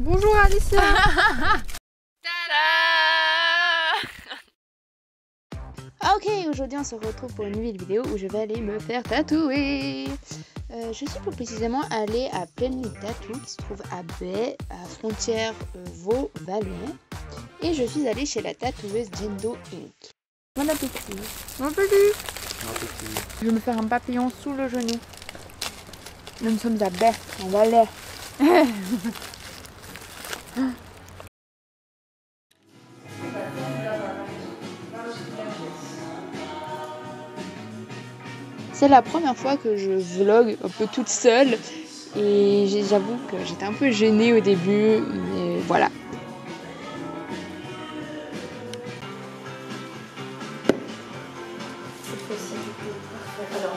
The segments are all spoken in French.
Bonjour Alicia. Ok, aujourd'hui on se retrouve pour une nouvelle vidéo où je vais aller me faire tatouer. Je suis plus précisément allée à Pleine Nuit Tattoo qui se trouve à Baie, à frontière Vaud-Vallon. Et je suis allée chez la tatoueuse Jendo Inc. Bon appétit. Bon appétit. Je vais me faire un papillon sous le genou. Nous sommes à Baie, en Valais. C'est la première fois que je vlog un peu toute seule et j'avoue que j'étais un peu gênée au début, mais voilà.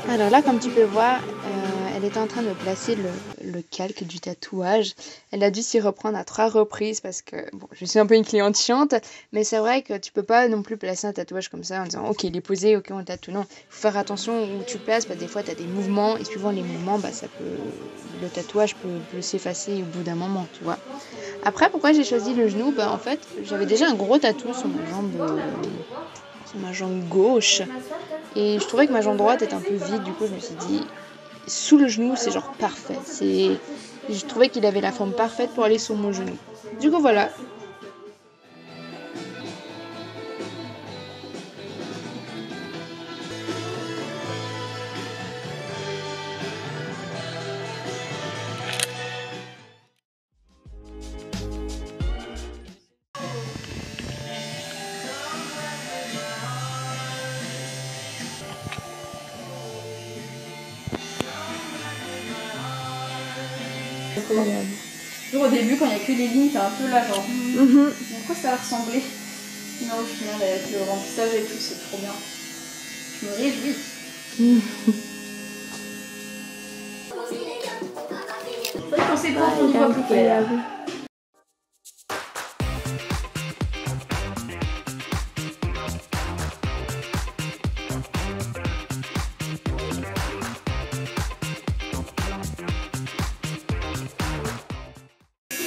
Alors là, comme tu peux voir, elle était en train de placer le calque du tatouage. Elle a dû s'y reprendre à 3 reprises parce que bon, je suis un peu une cliente chiante, mais c'est vrai que tu peux pas non plus placer un tatouage comme ça en disant ok, il est posé, ok, on tatoue. Non, il faut faire attention où tu places, parce que des fois tu as des mouvements et suivant les mouvements, bah, le tatouage peut s'effacer au bout d'un moment, tu vois. Après, pourquoi j'ai choisi le genou? Bah, en fait, j'avais déjà un gros tatou sur ma jambe gauche. Et je trouvais que ma jambe droite était un peu vide, du coup je me suis dit, sous le genou c'est genre parfait. Je trouvais qu'il avait la forme parfaite pour aller sur mon genou. Du coup voilà. Toujours au début, quand il n'y a que les lignes, t'es un peu là, genre. Pourquoi ça va ressembler? Non, au final, avec le remplissage et tout, c'est trop bien. Je me réjouis. C'est vrai qu'on sait pas, on y voit plus clair.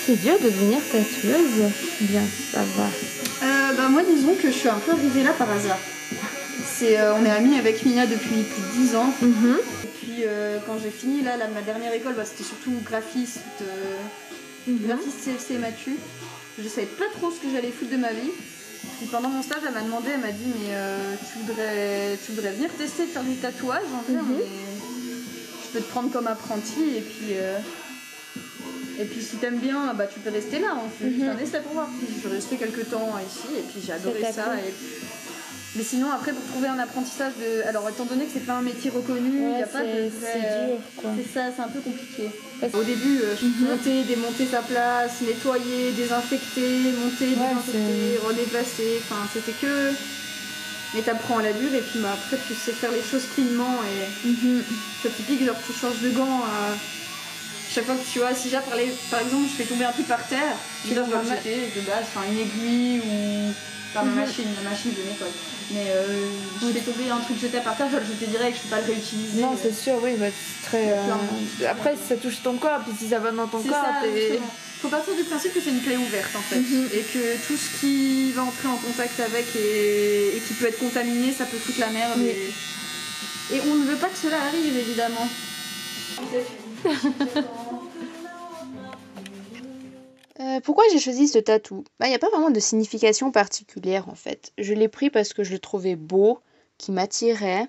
C'est dur de devenir tatoueuse. Bien, ça va. Bah moi, disons que je suis un peu arrivée là par hasard. On est amis avec Mia depuis plus de 10 ans. Et puis quand j'ai fini là, ma dernière école, bah, c'était surtout graphiste CFC Mathieu. Je savais pas trop ce que j'allais foutre de ma vie. Puis pendant mon stage, elle m'a demandé, elle m'a dit mais tu voudrais venir tester de faire du tatouage en vrai, je peux te prendre comme apprenti et puis si t'aimes bien, bah tu peux rester là, on fait juste un essai pour voir. Puis je suis restée quelques temps ici et puis j'ai adoré ça. Mais sinon après pour trouver un apprentissage alors étant donné que c'est pas un métier reconnu, il n'y a pas de vrai... C'est dur quoi. C'est ça, c'est un peu compliqué. Au début, monter, démonter sa place, nettoyer, désinfecter, monter, désinfecter, redéplacer, enfin c'était que... Mais t'apprends à la dure et puis bah, après tu sais faire les choses cleanement et c'est typique, genre tu changes de gants chaque fois que tu vois, si j'ai parlé, par exemple je fais tomber un truc par terre, je dois le jeter de base, enfin une aiguille ou par la machine de nettoyer. Mais je fais tomber un truc jeté par terre, je dois le jeter direct, je peux pas le réutiliser. Non, c'est sûr, oui, bah, c'est très. Après, si ça touche ton corps, puis si ça va dans ton corps, faut partir du principe que c'est une clé ouverte en fait, et que tout ce qui va entrer en contact avec et qui peut être contaminé, ça peut foutre la merde. Et on ne veut pas que cela arrive évidemment. Pourquoi j'ai choisi ce tatou? Bah, y a pas vraiment de signification particulière en fait. Je l'ai pris parce que je le trouvais beau, qui m'attirait.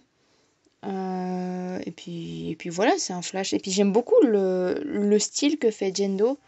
Et puis voilà, c'est un flash. Et puis j'aime beaucoup le style que fait Jendo.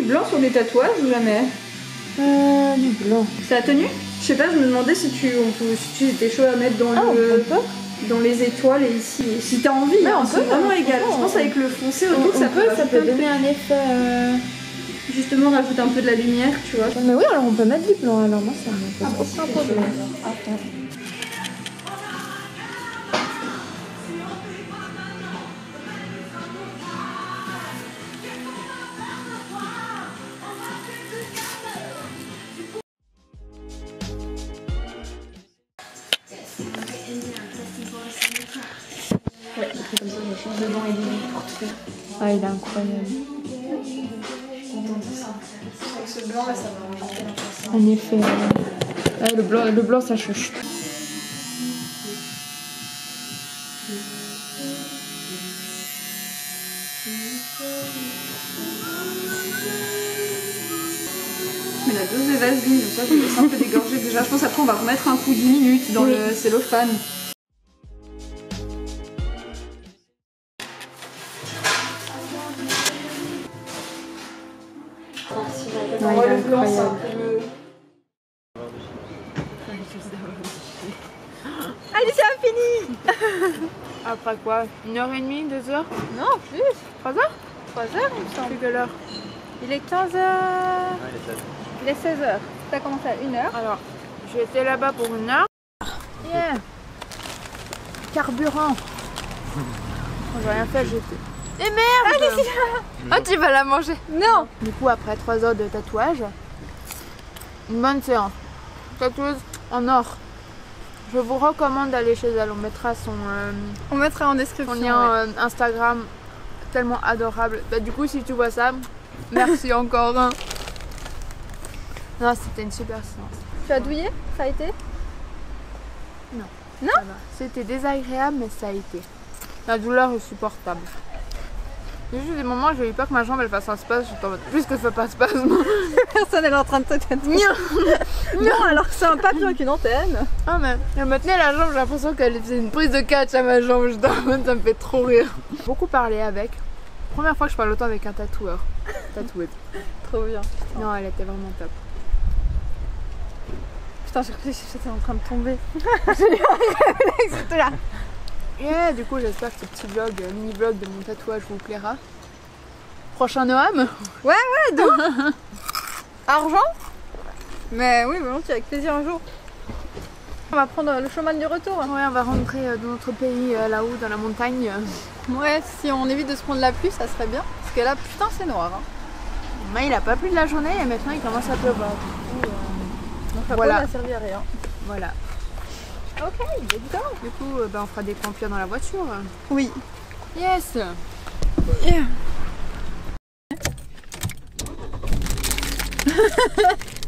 du blanc sur des tatouages ou jamais? Du blanc. Ça a tenu? Je sais pas, je me demandais si tu étais chaud à mettre dans les étoiles et ici. Si t'as envie, ouais, hein, c'est vraiment égal. Je pense avec le foncé autour, ça peut donner un effet. Justement, rajouter un peu de la lumière, tu vois. Mais oui, alors on peut mettre du blanc. Alors moi, ça me pose aucun problème. Ouais, après comme ça, je change de blanc et de blanc pour te faire. Ah, il est incroyable. Avec ce blanc là, ça va rajouter l'impression. En effet. Ouais, le blanc, ça change. Mais la dose de vaseline, donc ça je vais laisser un peu dégorger déjà. Je pense après on va remettre un coup 10 minutes dans le cellophane. Ouais, le blanc, c'est un peu... Allez, c'est fini. Après quoi? 1h30, 2h? Non, plus. 3h? 3h il me semble. Plus quelle heure? Il est 15h. Il est 16h. Ça a commencé à 1h. Alors, j'ai été là-bas pour 1 heure. Yeah. Carburant. J'ai rien fait, j'étais... Et merde! Allez, oh, tu vas la manger? Non. Du coup, après 3 heures de tatouage, une bonne séance. Tatoueuse en or. Je vous recommande d'aller chez elle. On mettra On mettra en description. son lien Instagram. Tellement adorable. Bah, du coup, si tu vois ça, merci encore. Hein. Non, c'était une super séance. Tu as douillé? Ça a été? Non. Non? Ça va. C'était désagréable, mais ça a été. La douleur est supportable. Il y a juste des moments où j'ai eu peur que ma jambe elle fasse un spasme. J'étais en mode, plus que ça fasse spasme. Personne n'est en train de te tatouer. Non, alors que c'est un papillon avec une antenne. Ah, mais elle me tenait la jambe, j'ai l'impression qu'elle faisait une prise de catch à ma jambe. J'étais en mode, ça me fait trop rire. Beaucoup parlé avec. Première fois que je parle autant avec un tatoueur. Tatouée. Trop bien. Non, elle était vraiment top. Putain, j'ai cru que j'étais en train de tomber. C'était là. Yeah, du coup, j'espère que ce petit vlog, mini-vlog de mon tatouage vous plaira. Prochain Noam? Ouais, argent? Mais oui, volontiers, avec plaisir un jour. On va prendre le chemin du retour. Ouais, on va rentrer dans notre pays là-haut, dans la montagne. Ouais, si on évite de se prendre la pluie, ça serait bien. Parce que là, putain, c'est noir. Hein. Mais il a pas plu de la journée et maintenant il commence à pleuvoir. Donc la voilà. peau n'a servi à rien. Voilà. Ok, let's go. Du coup, on fera des campiots dans la voiture. Oui. Yes. Yeah.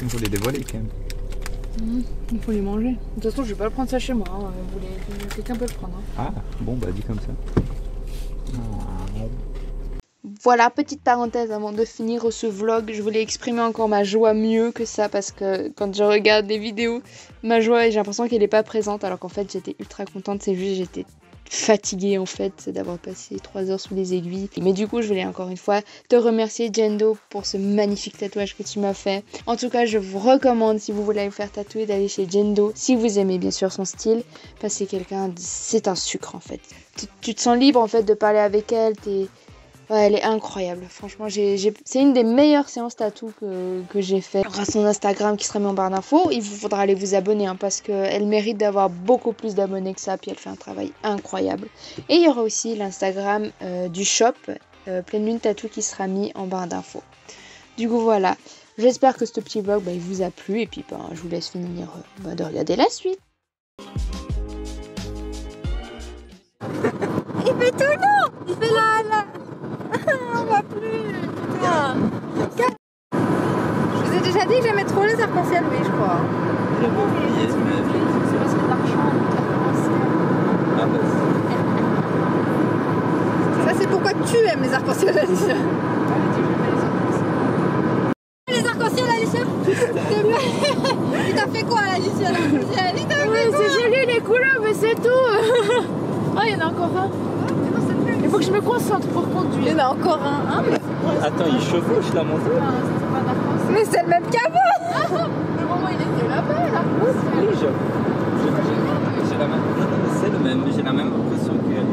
Il faut les dévoiler quand même. Il faut les manger. De toute façon, je vais pas le prendre ça chez moi. Hein. Quelqu'un peut le prendre. Hein. Ah, bon, bah dis comme ça. Voilà, petite parenthèse avant de finir ce vlog. Je voulais exprimer encore ma joie mieux que ça parce que quand je regarde des vidéos, ma joie, j'ai l'impression qu'elle n'est pas présente alors qu'en fait j'étais ultra contente. C'est juste j'étais fatiguée en fait d'avoir passé 3 heures sous les aiguilles. Mais du coup, je voulais encore une fois te remercier Jendo pour ce magnifique tatouage que tu m'as fait. En tout cas, je vous recommande si vous voulez vous faire tatouer d'aller chez Jendo. Si vous aimez bien sûr son style, parce que c'est quelqu'un, c'est un sucre en fait. Tu te sens libre en fait de parler avec elle, ouais, elle est incroyable, franchement, c'est une des meilleures séances tatou que j'ai fait. Il y aura son Instagram qui sera mis en barre d'infos, il vous faudra aller vous abonner hein, parce qu'elle mérite d'avoir beaucoup plus d'abonnés que ça, puis elle fait un travail incroyable. Et il y aura aussi l'Instagram du shop, Pleine Lune Tattoo qui sera mis en barre d'infos. Du coup voilà, j'espère que ce petit vlog il vous a plu et puis je vous laisse finir de regarder la suite. Il fait tout long. Il fait la... On va plus. Putain. Je vous ai déjà dit que j'aimais trop les arcs-en-ciel, oui, je crois. J'avais oublié, C'est parce que l'argent, ah bah Ça, c'est pourquoi tu aimes les arcs-en-ciel, Alicia. Les arcs-en-ciel, Alicia. Il t'a fait quoi, Alicia? Il t'a fait quoi? C'est joli les couleurs, mais c'est tout. Oh, il y en a encore un. Il faut que je me concentre pour conduire. Il y en a encore un, mais Attends, il chevauche la montée. C'était pas d'arc-en-ciel. Mais c'est le même qu'avant. Le moment il était là-bas, là. Oui, j'ai la même. Non, non, c'est le même. J'ai la même impression qu'elle.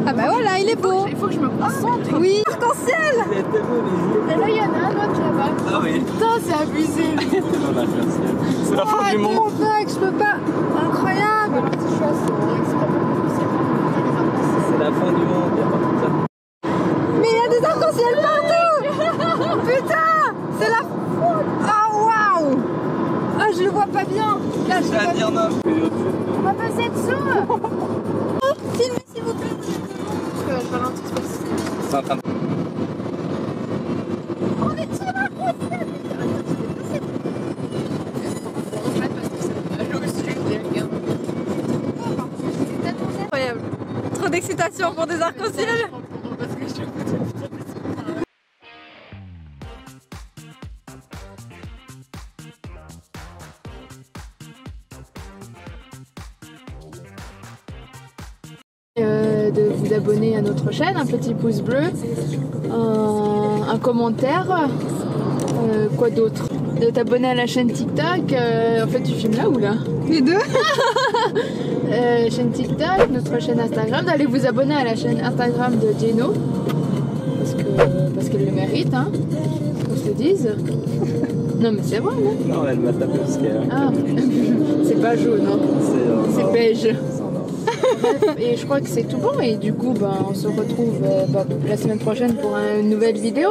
Ah bah voilà, il est beau. Il faut que je me concentre. Oui, arc-en-ciel. Il était beau, les yeux. Et là, il y en a un autre là-bas. Ah oui. Putain, c'est abusé. On a fait ça. C'est la fin du monde. Mon mec, je peux pas. Incroyable. Si je suis assez C'est la fin du monde. Il y a pas tout ça. Mais il y a des arcs-en-ciel partout. Putain, c'est la foule. Oh waouh. Ah, je le vois pas bien. Là, je le vois dire non. On va passer dessous. Filmez s'il vous plaît. Je ralentis parce que C'est en train de. On est sur la route. Incroyable. Trop d'excitation pour des arcs-en-ciel. De vous abonner à notre chaîne, un petit pouce bleu, un commentaire, quoi d'autre, de t'abonner à la chaîne TikTok, en fait tu filmes là ou là? Les deux. Chaîne TikTok, notre chaîne Instagram, d'aller vous abonner à la chaîne Instagram de Geno, parce qu'elle le mérite, hein, qu'on se le dise. Non mais c'est vrai, non? Non, elle m'a tapé parce qu'elle. Ah, c'est pas jaune, hein, c'est beige. Et je crois que c'est tout bon et du coup on se retrouve la semaine prochaine pour une nouvelle vidéo.